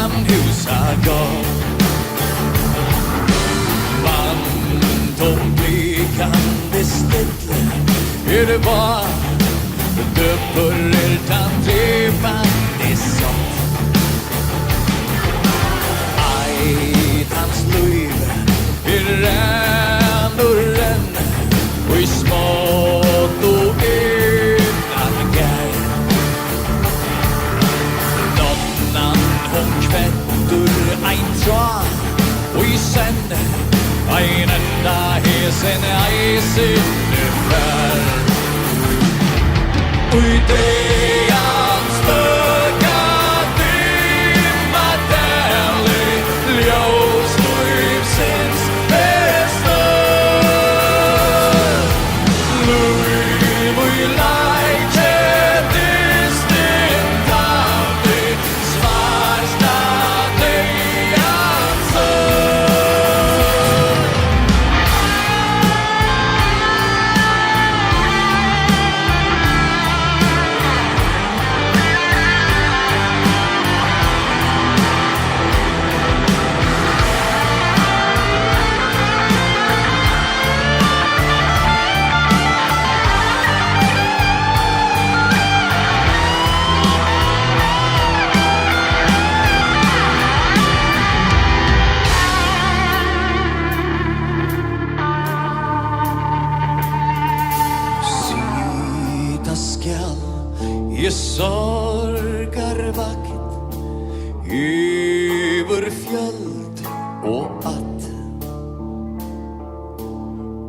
man husagård. Man tom blikande stille, det var døpper tan trevande sånt. Eit hans liv renn og renn, og i smått og innan gær. Nonnan hon kvettur ein tråd, og i send ein enda hesen ei sinne fær. Og i det han spøka dimma dælig, ljós livsins bästa. Liv og leike distinkt alltid, svarsta dig ansvar. Jeg sorgar vakt över fjöld och att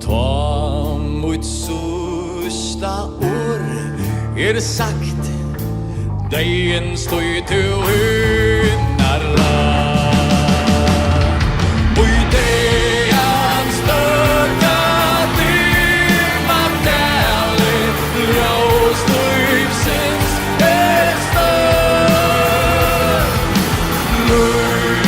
ta mot sista år sagt dagen stod till unnar och i det han stöka dimma dälig, ljós livsins bästa. Liv